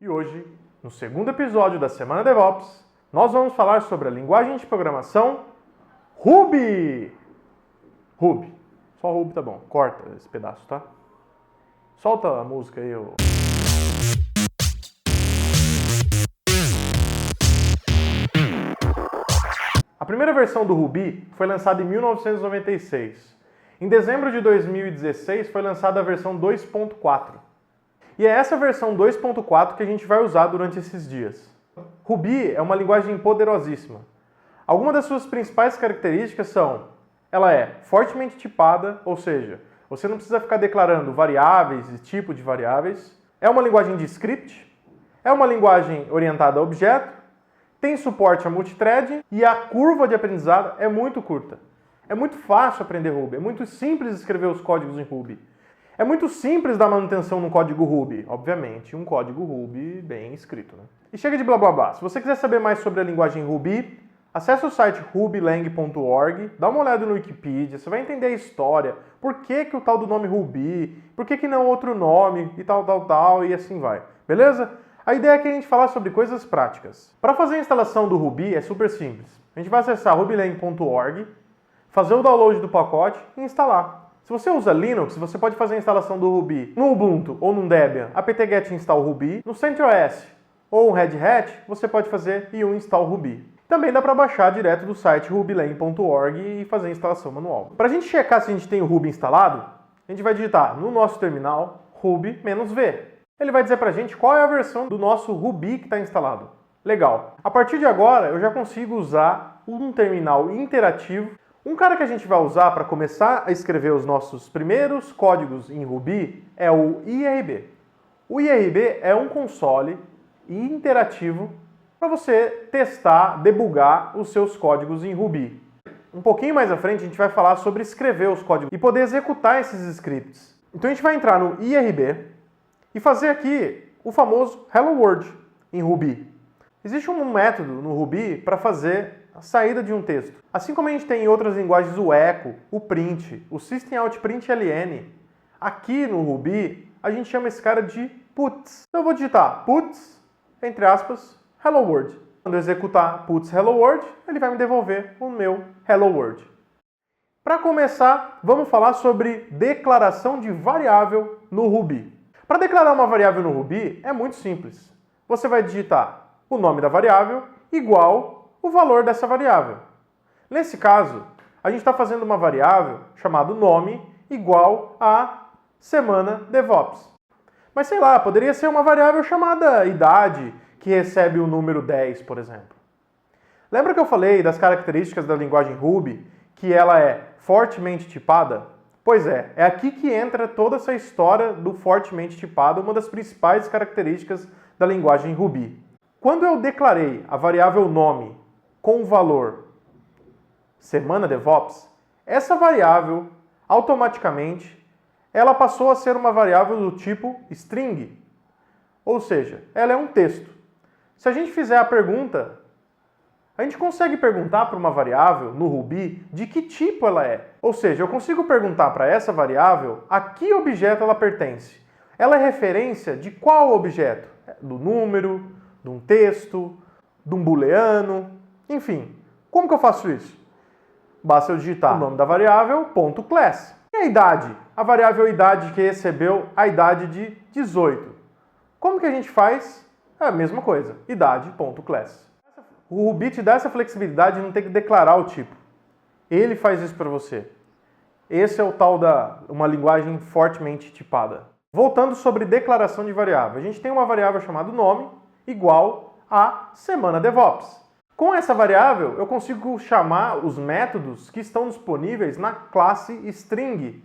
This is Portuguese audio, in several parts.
E hoje, no segundo episódio da Semana DevOps, nós vamos falar sobre a linguagem de programação Ruby. Ruby. Só Ruby tá bom. Corta esse pedaço, tá? Solta a música aí, ô. A primeira versão do Ruby foi lançada em 1996. Em dezembro de 2016 foi lançada a versão 2.4. E é essa versão 2.4 que a gente vai usar durante esses dias. Ruby é uma linguagem poderosíssima. Algumas das suas principais características são: ela é fortemente tipada, ou seja, você não precisa ficar declarando variáveis e tipo de variáveis. É uma linguagem de script, é uma linguagem orientada a objeto, tem suporte a multithread e a curva de aprendizado é muito curta. É muito fácil aprender Ruby, é muito simples escrever os códigos em Ruby. É muito simples dar manutenção no código Ruby, obviamente, um código Ruby bem escrito, né? E chega de blá blá blá. Se você quiser saber mais sobre a linguagem Ruby, acesse o site rubylang.org, dá uma olhada no Wikipedia, você vai entender a história, por que o tal do nome Ruby, por que não outro nome e tal, e assim vai. Beleza? A ideia é que a gente falar sobre coisas práticas. Para fazer a instalação do Ruby é super simples. A gente vai acessar rubylang.org, fazer o download do pacote e instalar. Se você usa Linux, você pode fazer a instalação do Ruby no Ubuntu ou no Debian, apt-get install Ruby. No CentOS ou no Red Hat, você pode fazer yum install Ruby. Também dá para baixar direto do site rubylang.org e fazer a instalação manual. Para a gente checar se a gente tem o Ruby instalado, a gente vai digitar no nosso terminal ruby-v. Ele vai dizer para a gente qual é a versão do nosso Ruby que está instalado. Legal. A partir de agora, eu já consigo usar um terminal interativo. Um cara que a gente vai usar para começar a escrever os nossos primeiros códigos em Ruby é o IRB. O IRB é um console interativo para você testar, debugar os seus códigos em Ruby. Um pouquinho mais à frente a gente vai falar sobre escrever os códigos e poder executar esses scripts. Então a gente vai entrar no IRB e fazer aqui o famoso Hello World em Ruby. Existe um método no Ruby para fazer a saída de um texto. Assim como a gente tem em outras linguagens o echo, o print, o system out println, aqui no Ruby a gente chama esse cara de puts. Então eu vou digitar puts, entre aspas, hello world. Quando eu executar puts hello world, ele vai me devolver o meu hello world. Para começar, vamos falar sobre declaração de variável no Ruby. Para declarar uma variável no Ruby é muito simples. Você vai digitar o nome da variável igual o valor dessa variável. Nesse caso, a gente está fazendo uma variável chamada nome igual a semana DevOps. Mas sei lá, poderia ser uma variável chamada idade, que recebe o número 10, por exemplo. Lembra que eu falei das características da linguagem Ruby, que ela é fortemente tipada? Pois é aqui que entra toda essa história do fortemente tipado, uma das principais características da linguagem Ruby. Quando eu declarei a variável nome com o valor semana DevOps, essa variável, automaticamente, ela passou a ser uma variável do tipo string. Ou seja, ela é um texto. Se a gente fizer a pergunta, a gente consegue perguntar para uma variável no Ruby de que tipo ela é. Ou seja, eu consigo perguntar para essa variável a que objeto ela pertence. Ela é referência de qual objeto? Do número, de um texto, de um booleano, enfim. Como que eu faço isso? Basta eu digitar o nome da variável, .class. E a idade? A variável idade que recebeu a idade de 18. Como que a gente faz? É a mesma coisa, idade.class. O Ruby te dá essa flexibilidade de não ter que declarar o tipo. Ele faz isso para você. Esse é o tal da uma linguagem fortemente tipada. Voltando sobre declaração de variável. A gente tem uma variável chamada nome igual a semana DevOps. Com essa variável, eu consigo chamar os métodos que estão disponíveis na classe string.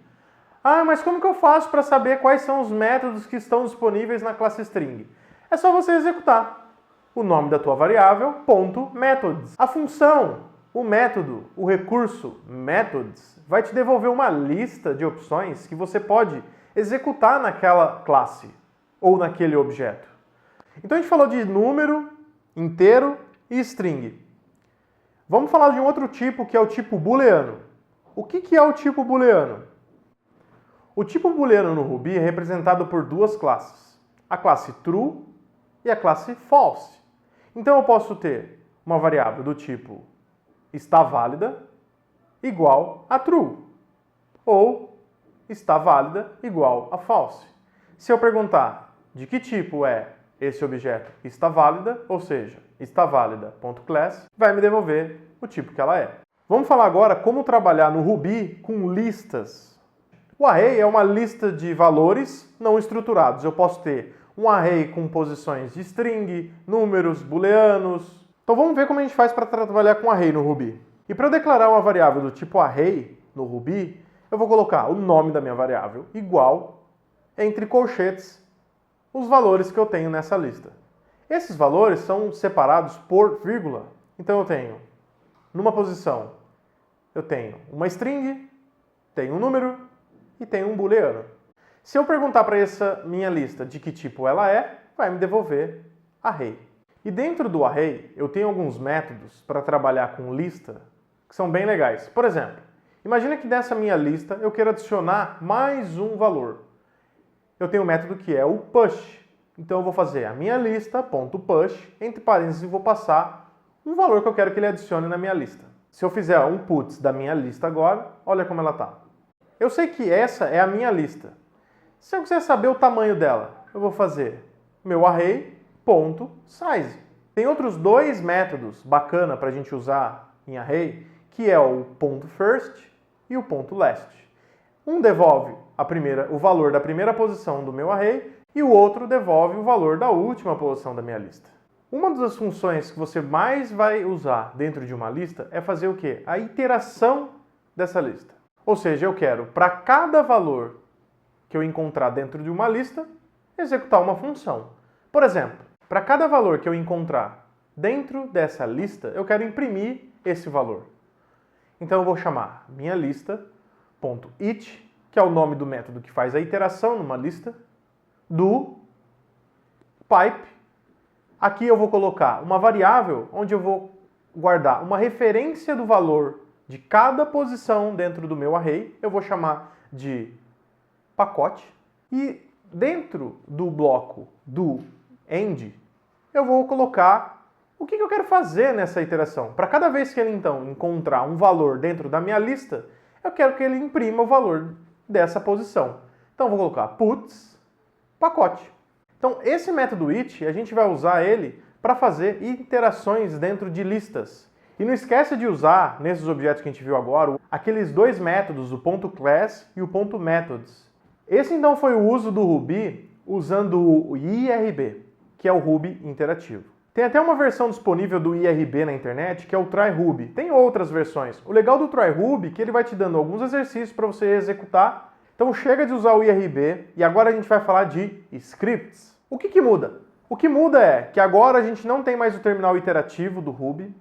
Ah, mas como que eu faço para saber quais são os métodos que estão disponíveis na classe string? É só você executar o nome da tua variável, .methods. A função, o método, o recurso methods, vai te devolver uma lista de opções que você pode executar naquela classe ou naquele objeto. Então a gente falou de número, inteiro e string. Vamos falar de um outro tipo que é o tipo booleano. O que é o tipo booleano? O tipo booleano no Ruby é representado por duas classes. A classe true e a classe false. Então eu posso ter uma variável do tipo está válida igual a true, ou está válida igual a false. Se eu perguntar de que tipo é esse objeto está válida, ou seja, está válida.class, vai me devolver o tipo que ela é. Vamos falar agora como trabalhar no Ruby com listas. O array é uma lista de valores não estruturados. Eu posso ter um array com posições de string, números, booleanos. Então vamos ver como a gente faz para trabalhar com array no Ruby. E para eu declarar uma variável do tipo array no Ruby, eu vou colocar o nome da minha variável igual, entre colchetes, os valores que eu tenho nessa lista. Esses valores são separados por vírgula. Então eu tenho, numa posição, eu tenho uma string, tenho um número e tenho um booleano. Se eu perguntar para essa minha lista de que tipo ela é, vai me devolver array. E dentro do array, eu tenho alguns métodos para trabalhar com lista que são bem legais. Por exemplo, imagina que nessa minha lista eu quero adicionar mais um valor. Eu tenho um método que é o push. Então eu vou fazer a minha lista.push, entre parênteses, e vou passar um valor que eu quero que ele adicione na minha lista. Se eu fizer um puts da minha lista agora, olha como ela está. Eu sei que essa é a minha lista. Se eu quiser saber o tamanho dela, eu vou fazer meu array.size. Tem outros dois métodos bacana para a gente usar em array, que é o .first e o .last. Um devolve o valor da primeira posição do meu array e o outro devolve o valor da última posição da minha lista. Uma das funções que você mais vai usar dentro de uma lista é fazer o quê? A iteração dessa lista. Ou seja, eu quero, para cada valor que eu encontrar dentro de uma lista, executar uma função. Por exemplo, para cada valor que eu encontrar dentro dessa lista, eu quero imprimir esse valor. Então eu vou chamar minha lista.it, que é o nome do método que faz a iteração numa lista, do pipe. Aqui eu vou colocar uma variável onde eu vou guardar uma referência do valor de cada posição dentro do meu array. Eu vou chamar de pacote. E dentro do bloco do end, eu vou colocar o que eu quero fazer nessa iteração. Para cada vez que ele, então, encontrar um valor dentro da minha lista, eu quero que ele imprima o valor dessa posição. Então, eu vou colocar puts pacote. Então, esse método it, a gente vai usar ele para fazer iterações dentro de listas. E não esquece de usar, nesses objetos que a gente viu agora, aqueles dois métodos, o .class e o .methods. Esse, então, foi o uso do Ruby usando o IRB, que é o Ruby interativo. Tem até uma versão disponível do IRB na internet, que é o TryRuby. Tem outras versões. O legal do TryRuby é que ele vai te dando alguns exercícios para você executar. Então chega de usar o IRB e agora a gente vai falar de scripts. O que muda? O que muda é que agora a gente não tem mais o terminal iterativo do Ruby.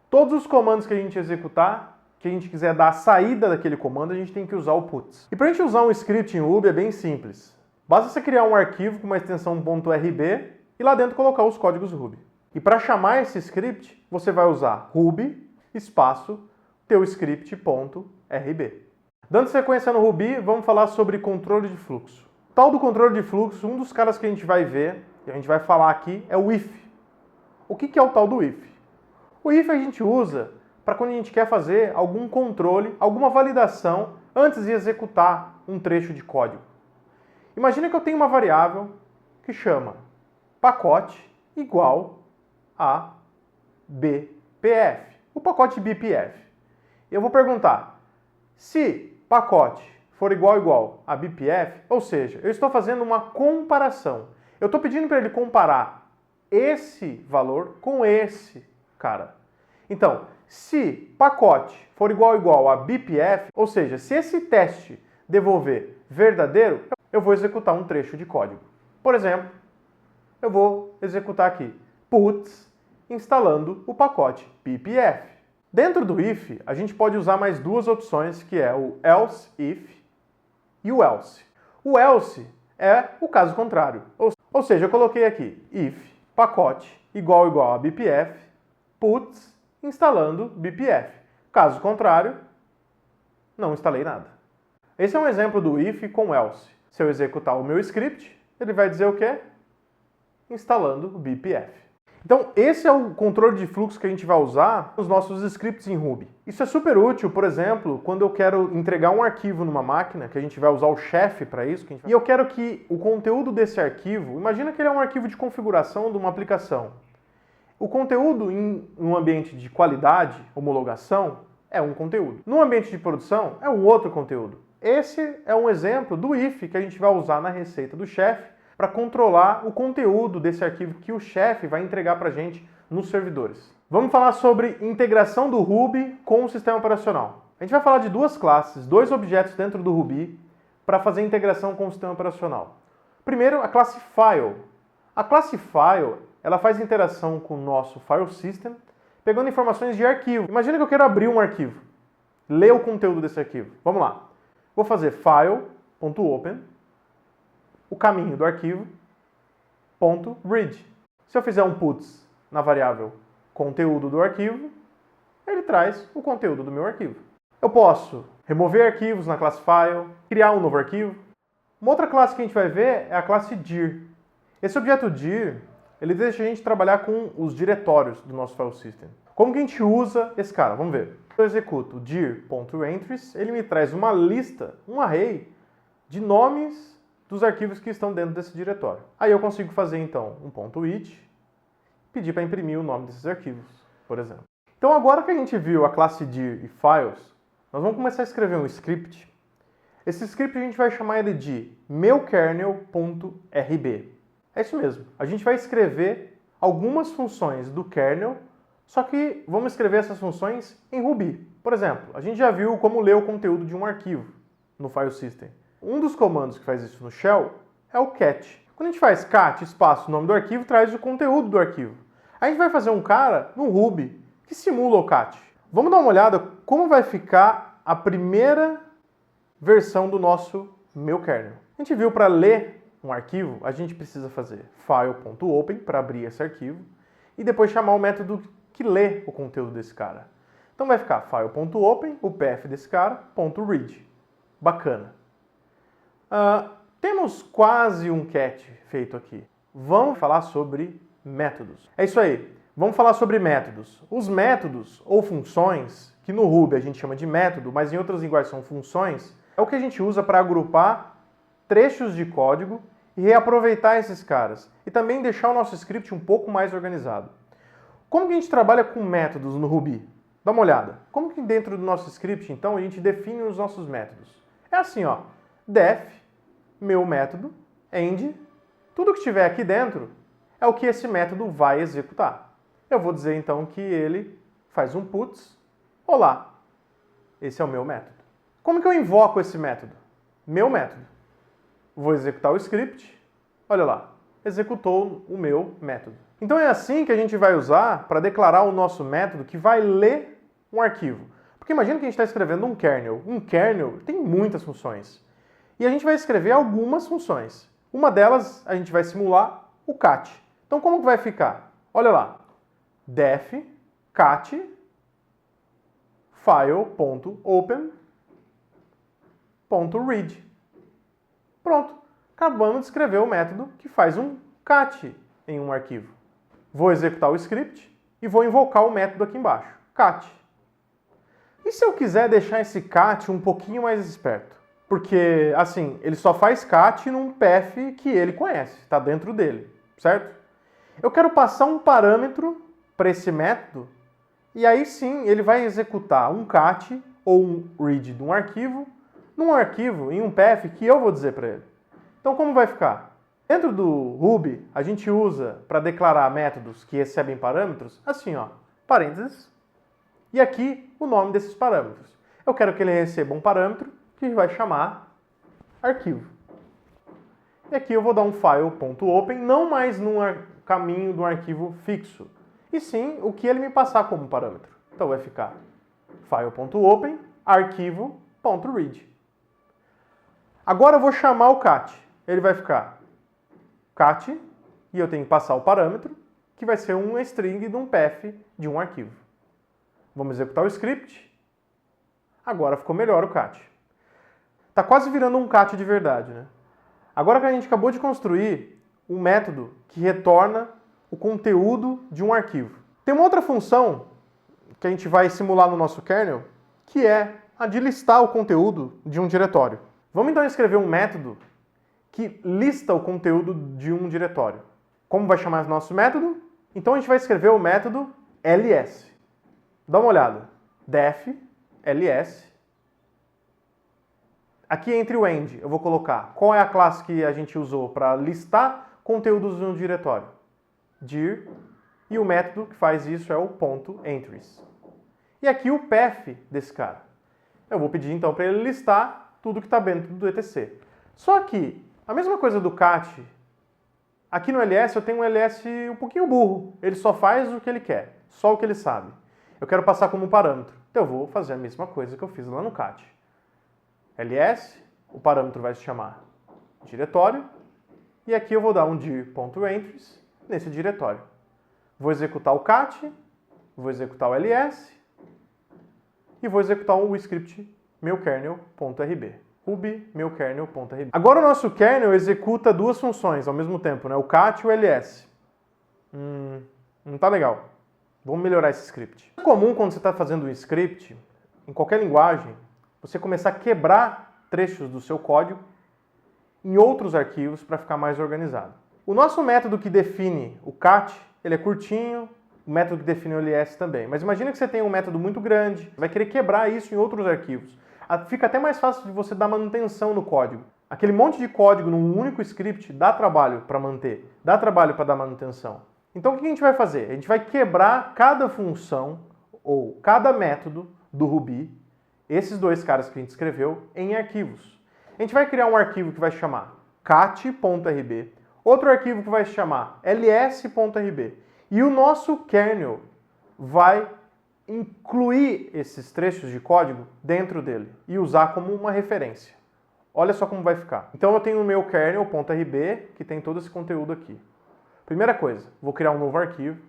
Todos os comandos que a gente executar, que a gente quiser dar a saída daquele comando, a gente tem que usar o puts. E para a gente usar um script em Ruby é bem simples. Basta você criar um arquivo com uma extensão .rb e lá dentro colocar os códigos Ruby. E para chamar esse script, você vai usar ruby, espaço, teu script.rb. Dando sequência no Ruby, vamos falar sobre controle de fluxo. Tal do controle de fluxo, um dos caras que a gente vai ver, e a gente vai falar aqui, é o if. O que é o tal do if? O if a gente usa para quando a gente quer fazer algum controle, alguma validação, antes de executar um trecho de código. Imagina que eu tenho uma variável que chama pacote igual a BPF, o pacote BPF. Eu vou perguntar, se pacote for igual a BPF, ou seja, eu estou fazendo uma comparação. Eu estou pedindo para ele comparar esse valor com esse cara. Então, se pacote for igual a BPF, ou seja, se esse teste devolver verdadeiro, eu vou executar um trecho de código. Por exemplo, eu vou executar aqui puts instalando o pacote BPF. Dentro do if, a gente pode usar mais duas opções, que é o else if e o else. O else é o caso contrário. Ou seja, eu coloquei aqui if pacote igual a BPF, puts instalando BPF. Caso contrário, não instalei nada. Esse é um exemplo do if com else. Se eu executar o meu script, ele vai dizer o quê? instalando o BPF. Então, esse é o controle de fluxo que a gente vai usar nos nossos scripts em Ruby. Isso é super útil, por exemplo, quando eu quero entregar um arquivo numa máquina, que a gente vai usar o chef para isso, e eu quero que o conteúdo desse arquivo, imagina que ele é um arquivo de configuração de uma aplicação. O conteúdo em um ambiente de qualidade, homologação, é um conteúdo. No ambiente de produção, é um outro conteúdo. Esse é um exemplo do if que a gente vai usar na receita do chef para controlar o conteúdo desse arquivo que o chefe vai entregar para a gente nos servidores. Vamos falar sobre integração do Ruby com o sistema operacional. A gente vai falar de duas classes, dois objetos dentro do Ruby para fazer integração com o sistema operacional. Primeiro, a classe File. A classe File, ela faz interação com o nosso file system, pegando informações de arquivo. Imagina que eu quero abrir um arquivo, ler o conteúdo desse arquivo. Vamos lá. Vou fazer file.open, o caminho do arquivo, .read. Se eu fizer um puts na variável conteúdo do arquivo, ele traz o conteúdo do meu arquivo. Eu posso remover arquivos na classe file, criar um novo arquivo. Uma outra classe que a gente vai ver é a classe dir. Esse objeto dir, ele deixa a gente trabalhar com os diretórios do nosso file system. Como que a gente usa esse cara? Vamos ver. Eu executo dir.entries, ele me traz uma lista, um array de nomes dos arquivos que estão dentro desse diretório. Aí eu consigo fazer então um .it, pedir para imprimir o nome desses arquivos, por exemplo. Então agora que a gente viu a classe dir e files, nós vamos começar a escrever um script. Esse script a gente vai chamar ele de meukernel.rb. É isso mesmo. A gente vai escrever algumas funções do kernel, só que vamos escrever essas funções em Ruby. Por exemplo, a gente já viu como ler o conteúdo de um arquivo no file system. Um dos comandos que faz isso no shell é o cat. Quando a gente faz cat, espaço, nome do arquivo, traz o conteúdo do arquivo. A gente vai fazer um cara no Ruby que simula o cat. Vamos dar uma olhada como vai ficar a primeira versão do nosso meu kernel. A gente viu para ler um arquivo, a gente precisa fazer file.open para abrir esse arquivo e depois chamar o método que lê o conteúdo desse cara. Então vai ficar file.open, o path desse cara, .read. Bacana. Temos quase um cat feito aqui. Vamos falar sobre métodos. É isso aí. Vamos falar sobre métodos. Os métodos ou funções, que no Ruby a gente chama de método, mas em outras linguagens são funções, é o que a gente usa para agrupar trechos de código e reaproveitar esses caras. E também deixar o nosso script um pouco mais organizado. Como que a gente trabalha com métodos no Ruby? Dá uma olhada. Como que dentro do nosso script, então, a gente define os nossos métodos? É assim, ó. Def, meu método, end, tudo que estiver aqui dentro é o que esse método vai executar. Eu vou dizer, então, que ele faz um puts, olá, esse é o meu método. Como que eu invoco esse método? Meu método. Vou executar o script, olha lá, executou o meu método. Então é assim que a gente vai usar para declarar o nosso método que vai ler um arquivo. Porque imagina que a gente está escrevendo um kernel. Um kernel tem muitas funções. E a gente vai escrever algumas funções. Uma delas a gente vai simular o cat. Então como que vai ficar? Olha lá. Def cat file.open.read. Pronto. Acabamos de escrever o método que faz um cat em um arquivo. Vou executar o script e vou invocar o método aqui embaixo. Cat. E se eu quiser deixar esse cat um pouquinho mais esperto? Porque, assim, ele só faz cat num path que ele conhece, está dentro dele, certo? Eu quero passar um parâmetro para esse método e aí sim ele vai executar um cat ou um read de um arquivo num arquivo, em um path que eu vou dizer para ele. Então como vai ficar? Dentro do Ruby, a gente usa para declarar métodos que recebem parâmetros, assim, ó, parênteses, e aqui o nome desses parâmetros. Eu quero que ele receba um parâmetro que vai chamar arquivo. E aqui eu vou dar um file.open, não mais num caminho de um arquivo fixo, e sim o que ele me passar como parâmetro. Então vai ficar file.open, arquivo.read. Agora eu vou chamar o cat. Ele vai ficar cat, e eu tenho que passar o parâmetro, que vai ser um string de um path de um arquivo. Vamos executar o script. Agora ficou melhor o cat. Está quase virando um cat de verdade, né? Agora que a gente acabou de construir um método que retorna o conteúdo de um arquivo. Tem uma outra função que a gente vai simular no nosso kernel, que é a de listar o conteúdo de um diretório. Vamos então escrever um método que lista o conteúdo de um diretório. Como vai chamar nosso método? Então a gente vai escrever o método ls. Dá uma olhada. Def ls. Aqui entre o end eu vou colocar qual é a classe que a gente usou para listar conteúdos de um diretório. Dir. E o método que faz isso é o .entries. E aqui o path desse cara. Eu vou pedir então para ele listar tudo que está dentro do etc. Só que, a mesma coisa do cat, aqui no ls eu tenho um ls um pouquinho burro. Ele só faz o que ele quer, só o que ele sabe. Eu quero passar como um parâmetro. Então eu vou fazer a mesma coisa que eu fiz lá no cat. ls, o parâmetro vai se chamar diretório, e aqui eu vou dar um dir.entries nesse diretório. Vou executar o cat, vou executar o ls, e vou executar o script meuKernel.rb. Ruby meuKernel.rb. Agora o nosso kernel executa duas funções ao mesmo tempo, né? O cat e o ls. Não tá legal. Vamos melhorar esse script. É comum quando você está fazendo um script, em qualquer linguagem, você começar a quebrar trechos do seu código em outros arquivos para ficar mais organizado. O nosso método que define o cat, ele é curtinho, o método que define o ls também. Mas imagina que você tem um método muito grande, vai querer quebrar isso em outros arquivos. Fica até mais fácil de você dar manutenção no código. Aquele monte de código num único script dá trabalho para manter, dá trabalho para dar manutenção. Então o que a gente vai fazer? A gente vai quebrar cada função ou cada método do Ruby, esses dois caras que a gente escreveu, em arquivos. A gente vai criar um arquivo que vai chamar cat.rb, outro arquivo que vai se chamar ls.rb. E o nosso kernel vai incluir esses trechos de código dentro dele e usar como uma referência. Olha só como vai ficar. Então eu tenho o meu kernel.rb, que tem todo esse conteúdo aqui. Primeira coisa, vou criar um novo arquivo,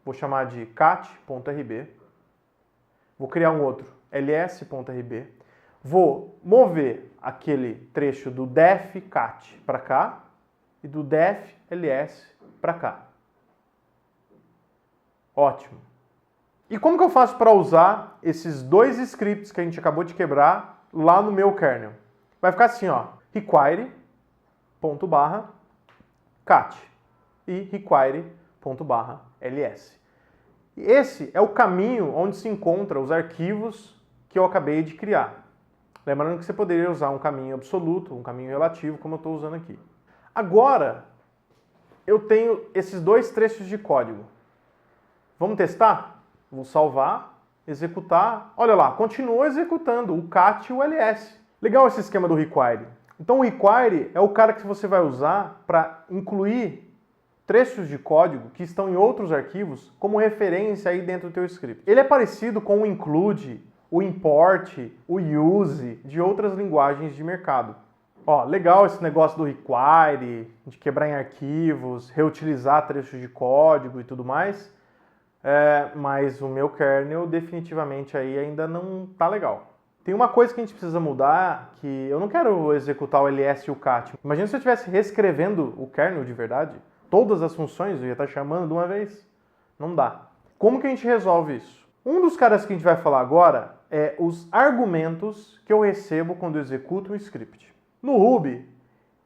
vou chamar de cat.rb, vou criar um outro, ls.rb, vou mover aquele trecho do def cat para cá e do def ls para cá. Ótimo. E como que eu faço para usar esses dois scripts que a gente acabou de quebrar lá no meu kernel? Vai ficar assim, ó, require.cat e require.ls. Esse é o caminho onde se encontram os arquivos que eu acabei de criar. Lembrando que você poderia usar um caminho absoluto, um caminho relativo, como eu estou usando aqui. Agora, eu tenho esses dois trechos de código. Vamos testar? Vou salvar, executar. Olha lá, continua executando o cat e o ls. Legal esse esquema do require. Então o require é o cara que você vai usar para incluir trechos de código que estão em outros arquivos como referência aí dentro do teu script. Ele é parecido com o include, o import, o use de outras linguagens de mercado. Ó, legal esse negócio do require, de quebrar em arquivos, reutilizar trechos de código e tudo mais. Mas o meu kernel definitivamente aí ainda não tá legal. Tem uma coisa que a gente precisa mudar, que eu não quero executar o ls e o cat. Imagina se eu estivesse reescrevendo o kernel de verdade, todas as funções eu ia estar chamando de uma vez. Não dá. Como que a gente resolve isso? Um dos caras que a gente vai falar agora é os argumentos que eu recebo quando eu executo um script. No Ruby,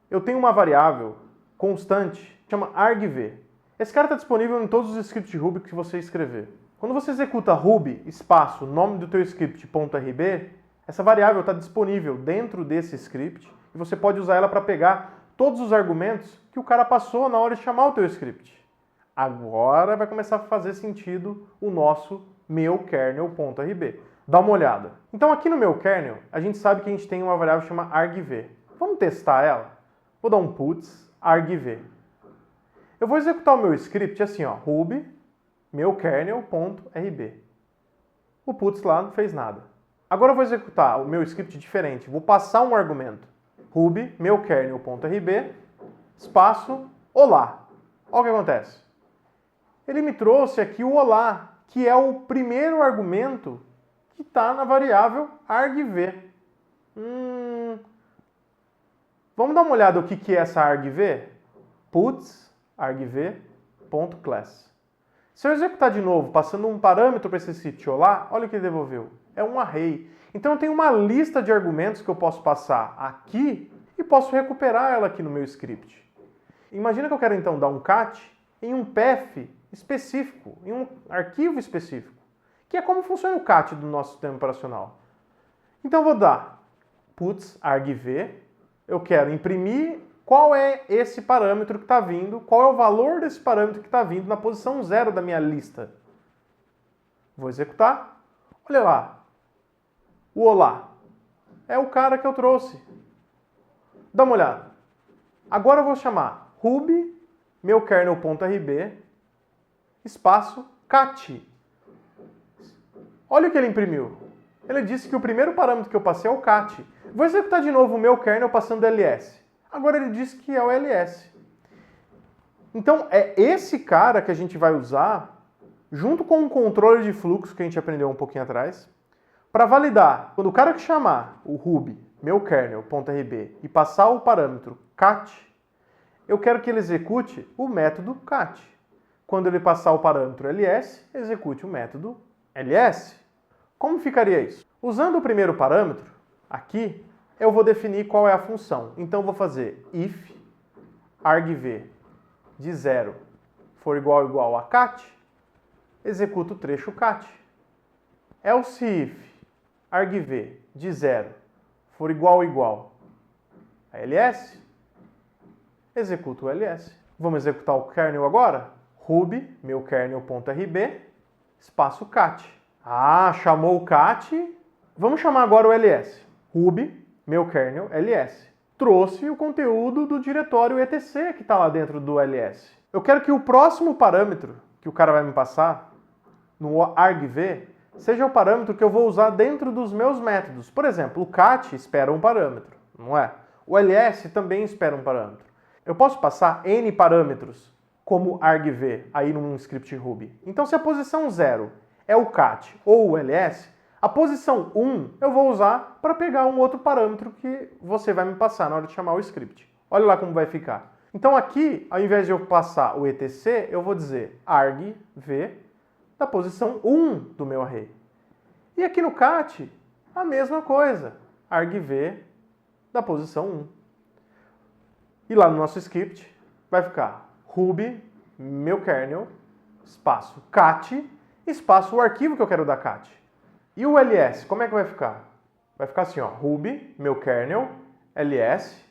eu tenho uma variável constante, que chama argv. Esse cara está disponível em todos os scripts de Ruby que você escrever. Quando você executa Ruby, espaço, nome do teu script.rb, essa variável está disponível dentro desse script e você pode usar ela para pegar todos os argumentos que o cara passou na hora de chamar o teu script. Agora vai começar a fazer sentido o nosso meuKernel.rb. Dá uma olhada. Então aqui no meu kernel, a gente sabe que a gente tem uma variável chamada argv. Vamos testar ela? Vou dar um puts argv. Eu vou executar o meu script assim, ó, ruby meuKernel.rb. O puts lá não fez nada. Agora eu vou executar o meu script diferente. Vou passar um argumento. Ruby meuKernel.rb espaço olá. Olha o que acontece. Ele me trouxe aqui o olá, que é o primeiro argumento que está na variável argv. Vamos dar uma olhada no que é essa argv? puts argv.class. Se eu executar de novo, passando um parâmetro para esse sítio lá, olha o que ele devolveu. É um array. Então eu tenho uma lista de argumentos que eu posso passar aqui e posso recuperar ela aqui no meu script. Imagina que eu quero então dar um cat em um path específico, em um arquivo específico, que é como funciona o cat do nosso sistema operacional. Então eu vou dar puts argv, eu quero imprimir qual é esse parâmetro que está vindo, qual é o valor desse parâmetro que está vindo na posição 0 da minha lista. Vou executar. Olha lá. O olá é o cara que eu trouxe. Dá uma olhada. Agora eu vou chamar ruby meu kernel.rb espaço cat. Olha o que ele imprimiu. Ele disse que o primeiro parâmetro que eu passei é o cat. Vou executar de novo o meu kernel passando ls. Agora ele diz que é o ls. Então é esse cara que a gente vai usar junto com o controle de fluxo que a gente aprendeu um pouquinho atrás, para validar. Quando o cara que chamar o ruby meu kernel.rb e passar o parâmetro cat, eu quero que ele execute o método cat. Quando ele passar o parâmetro ls, execute o método ls. Como ficaria isso? Usando o primeiro parâmetro, aqui, eu vou definir qual é a função. Então eu vou fazer if argv de 0 for igual a cat, executo o trecho cat. Else if argv de 0 for igual a ls, executo o ls. Vamos executar o kernel agora? Ruby, meu kernel.rb, espaço cat. Ah, chamou o cat. Vamos chamar agora o ls. Ruby, meu kernel, ls. Trouxe o conteúdo do diretório etc que está lá dentro do ls. Eu quero que o próximo parâmetro que o cara vai me passar, no argv, seja o parâmetro que eu vou usar dentro dos meus métodos. Por exemplo, o cat espera um parâmetro, não é? O ls também espera um parâmetro. Eu posso passar n parâmetros como argv aí num script Ruby. Então, se a posição 0 é o cat ou o ls, a posição 1 eu vou usar para pegar um outro parâmetro que você vai me passar na hora de chamar o script. Olha lá como vai ficar. Então aqui, ao invés de eu passar o etc, eu vou dizer argv da posição 1 do meu array. E aqui no cat, a mesma coisa, argv da posição 1. E lá no nosso script vai ficar ruby, meu kernel, espaço cat, espaço o arquivo que eu quero dar cat. E o ls, como é que vai ficar? Vai ficar assim, ó, ruby, meu kernel, ls,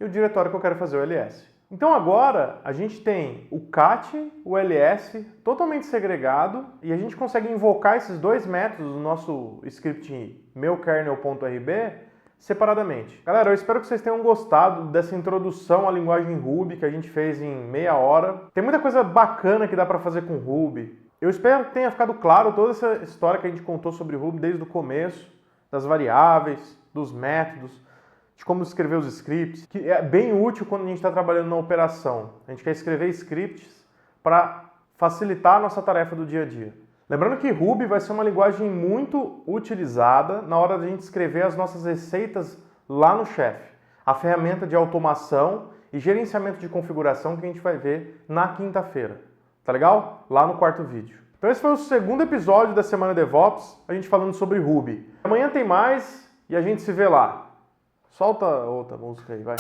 e o diretório que eu quero fazer o ls. Então agora a gente tem o cat, o ls totalmente segregado e a gente consegue invocar esses dois métodos no nosso script meu kernel.rb separadamente. Galera, eu espero que vocês tenham gostado dessa introdução à linguagem Ruby que a gente fez em meia hora. Tem muita coisa bacana que dá para fazer com Ruby. Eu espero que tenha ficado claro toda essa história que a gente contou sobre Ruby desde o começo, das variáveis, dos métodos, de como escrever os scripts, que é bem útil quando a gente está trabalhando na operação. A gente quer escrever scripts para facilitar a nossa tarefa do dia a dia. Lembrando que Ruby vai ser uma linguagem muito utilizada na hora de a gente escrever as nossas receitas lá no Chef, a ferramenta de automação e gerenciamento de configuração que a gente vai ver na quinta-feira. Tá legal? Lá no quarto vídeo. Então esse foi o segundo episódio da Semana DevOps, a gente falando sobre Ruby. Amanhã tem mais e a gente se vê lá. Solta outra música aí, vai.